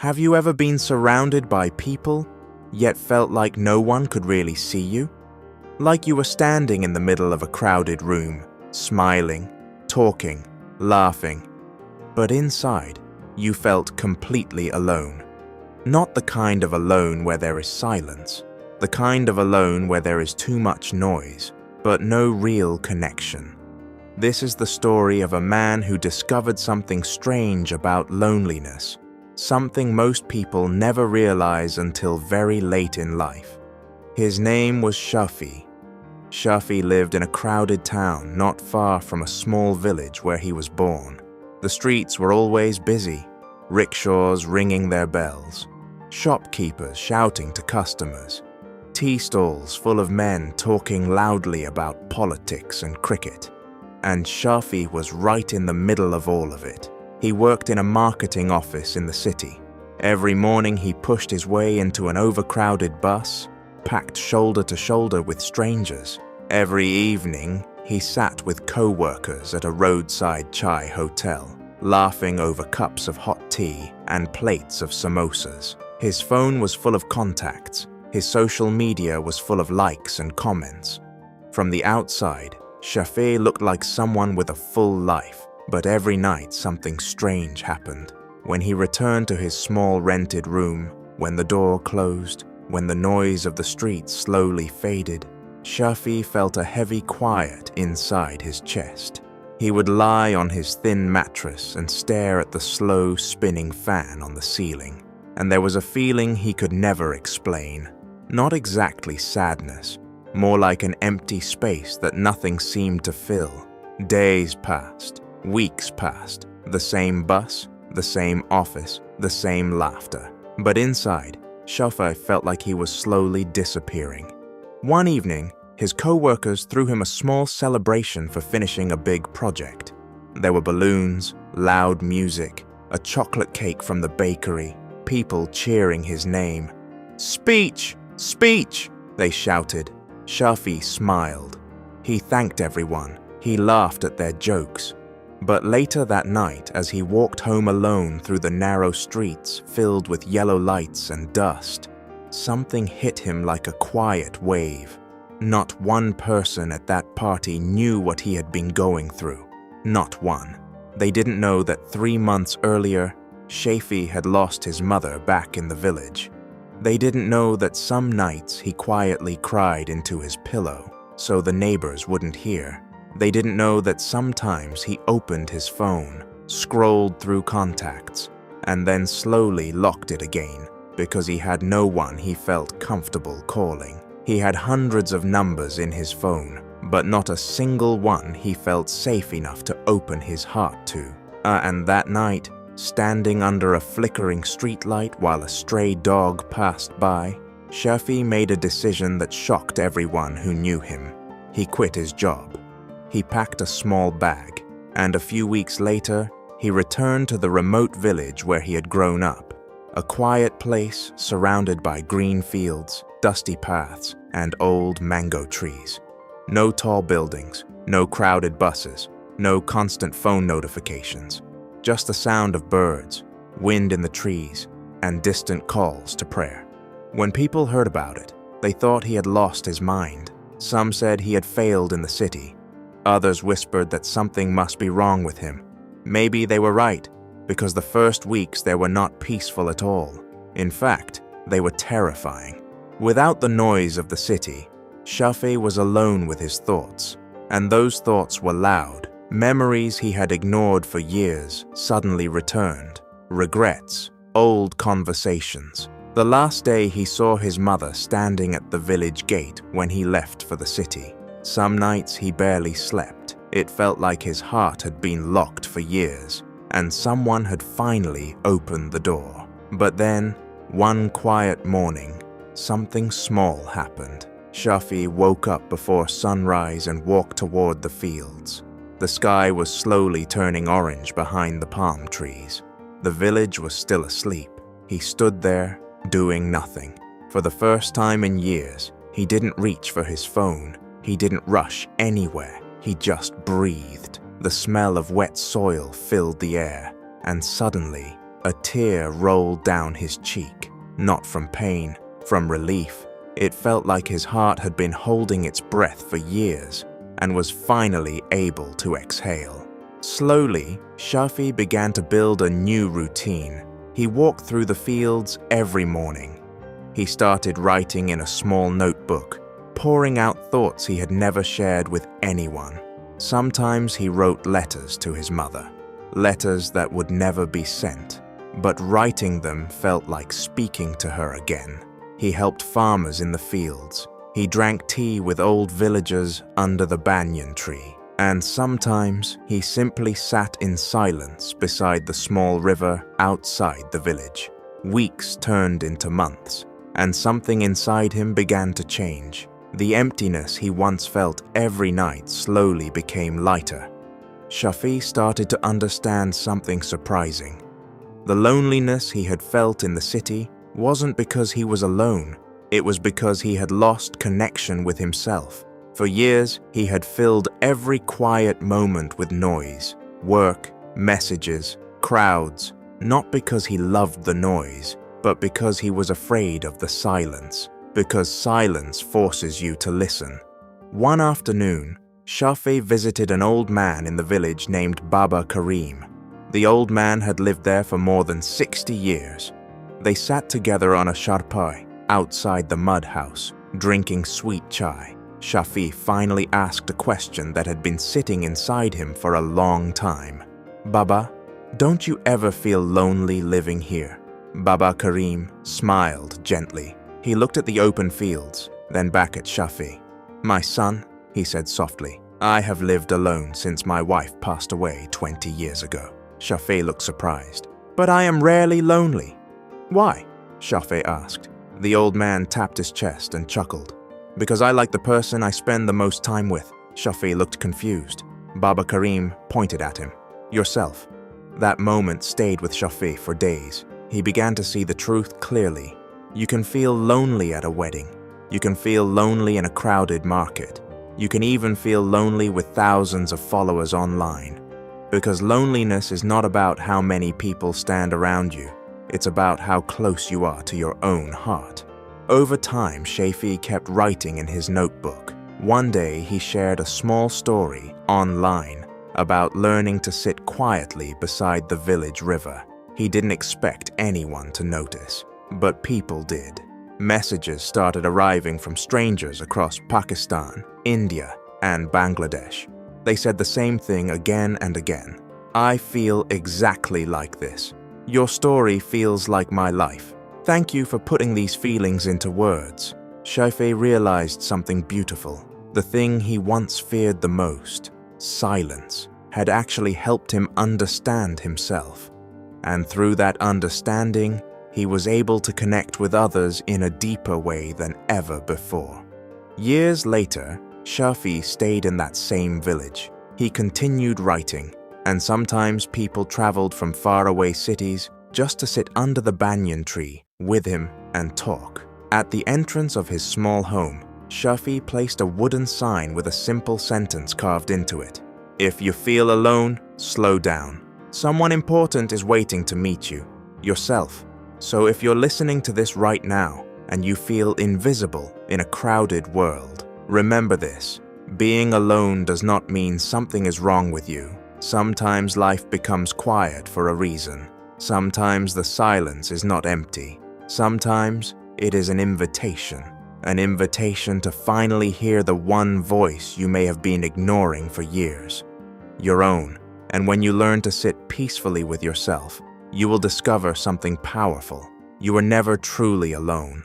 Have you ever been surrounded by people, yet felt like no one could really see you? Like you were standing in the middle of a crowded room, smiling, talking, laughing, but inside, you felt completely alone. Not the kind of alone where there is silence, the kind of alone where there is too much noise, but no real connection. This is the story of a man who discovered something strange about loneliness, something most people never realize until very late in life. His name was Shafee. Shafee lived in a crowded town not far from a small village where he was born. The streets were always busy, rickshaws ringing their bells, shopkeepers shouting to customers, tea stalls full of men talking loudly about politics and cricket. And Shafee was right in the middle of all of it. He worked in a marketing office in the city. Every morning he pushed his way into an overcrowded bus, packed shoulder to shoulder with strangers. Every evening, he sat with co-workers at a roadside chai hotel, laughing over cups of hot tea and plates of samosas. His phone was full of contacts. His social media was full of likes and comments. From the outside, Shafee looked like someone with a full life, but every night something strange happened. When he returned to his small rented room, when the door closed, when the noise of the streets slowly faded, Shafee felt a heavy quiet inside his chest. He would lie on his thin mattress and stare at the slow spinning fan on the ceiling, and there was a feeling he could never explain. Not exactly sadness, more like an empty space that nothing seemed to fill. Days passed, weeks passed, the same bus, the same office, the same laughter. But inside, Shafee felt like he was slowly disappearing. One evening, his co-workers threw him a small celebration for finishing a big project. There were balloons, loud music, a chocolate cake from the bakery, people cheering his name. "Speech! Speech!" they shouted. Shafee smiled. He thanked everyone. He laughed at their jokes. But later that night, as he walked home alone through the narrow streets filled with yellow lights and dust, something hit him like a quiet wave. Not one person at that party knew what he had been going through. Not one. They didn't know that 3 months earlier, Shafee had lost his mother back in the village. They didn't know that some nights he quietly cried into his pillow so the neighbors wouldn't hear. They didn't know that sometimes he opened his phone, scrolled through contacts, and then slowly locked it again because he had no one he felt comfortable calling. He had hundreds of numbers in his phone, but not a single one he felt safe enough to open his heart to. And that night, standing under a flickering streetlight while a stray dog passed by, Shafee made a decision that shocked everyone who knew him. He quit his job. He packed a small bag, and a few weeks later, he returned to the remote village where he had grown up. A quiet place surrounded by green fields, dusty paths, and old mango trees. No tall buildings, no crowded buses, no constant phone notifications. Just the sound of birds, wind in the trees, and distant calls to prayer. When people heard about it, they thought he had lost his mind. Some said he had failed in the city. Others whispered that something must be wrong with him. Maybe they were right, because the first weeks they were not peaceful at all. In fact, they were terrifying. Without the noise of the city, Shafee was alone with his thoughts, and those thoughts were loud. Memories he had ignored for years suddenly returned. Regrets, old conversations. The last day he saw his mother standing at the village gate when he left for the city. Some nights he barely slept. It felt like his heart had been locked for years, and someone had finally opened the door. But then, one quiet morning, something small happened. Shafee woke up before sunrise and walked toward the fields. The sky was slowly turning orange behind the palm trees. The village was still asleep. He stood there, doing nothing. For the first time in years, he didn't reach for his phone. He didn't rush anywhere. He just breathed. The smell of wet soil filled the air, and suddenly, A tear rolled down his cheek, not from pain, from relief. It felt like his heart had been holding its breath for years and was finally able to exhale. Slowly, Shafee began to build a new routine. He walked through the fields every morning. He started writing in a small notebook, pouring out thoughts he had never shared with anyone. Sometimes he wrote letters to his mother, letters that would never be sent, but writing them felt like speaking to her again. He helped farmers in the fields. He drank tea with old villagers under the banyan tree. And sometimes he simply sat in silence beside the small river outside the village. Weeks turned into months, and something inside him began to change. The emptiness he once felt every night slowly became lighter. Shafee started to understand something surprising. The loneliness he had felt in the city wasn't because he was alone. It was because he had lost connection with himself. For years, he had filled every quiet moment with noise, work, messages, crowds, not because he loved the noise, but because he was afraid of the silence, because silence forces you to listen. One afternoon, Shafee visited an old man in the village named Baba Karim. The old man had lived there for more than 60 years. They sat together on a charpai outside the mud house, drinking sweet chai. Shafee finally asked a question that had been sitting inside him for a long time. "Baba, don't you ever feel lonely living here?" Baba Karim smiled gently. He looked at the open fields, then back at Shafee. "My son," he said softly, "I have lived alone since my wife passed away 20 years ago." Shafee looked surprised. "But I am rarely lonely." "Why?" Shafee asked. The old man tapped his chest and chuckled. "Because I like the person I spend the most time with." Shafee looked confused. Baba Karim pointed at him. "Yourself." That moment stayed with Shafee for days. He began to see the truth clearly. You can feel lonely at a wedding. You can feel lonely in a crowded market. You can even feel lonely with thousands of followers online. Because loneliness is not about how many people stand around you. It's about how close you are to your own heart. Over time, Shafee kept writing in his notebook. One day, he shared a small story online about learning to sit quietly beside the village river. He didn't expect anyone to notice, but people did. Messages started arriving from strangers across Pakistan, India, and Bangladesh. They said the same thing again and again. "I feel exactly like this. Your story feels like my life. Thank you for putting these feelings into words." Shafee realized something beautiful. The thing he once feared the most, silence, had actually helped him understand himself. And through that understanding, he was able to connect with others in a deeper way than ever before. Years later, Shafee stayed in that same village. He continued writing, and sometimes people traveled from faraway cities just to sit under the banyan tree with him and talk. At the entrance of his small home, Shafee placed a wooden sign with a simple sentence carved into it. "If you feel alone, slow down. Someone important is waiting to meet you, yourself." So if you're listening to this right now and you feel invisible in a crowded world, remember this. Being alone does not mean something is wrong with you. Sometimes life becomes quiet for a reason. Sometimes the silence is not empty. Sometimes it is an invitation to finally hear the one voice you may have been ignoring for years, your own. And when you learn to sit peacefully with yourself, you will discover something powerful. You are never truly alone.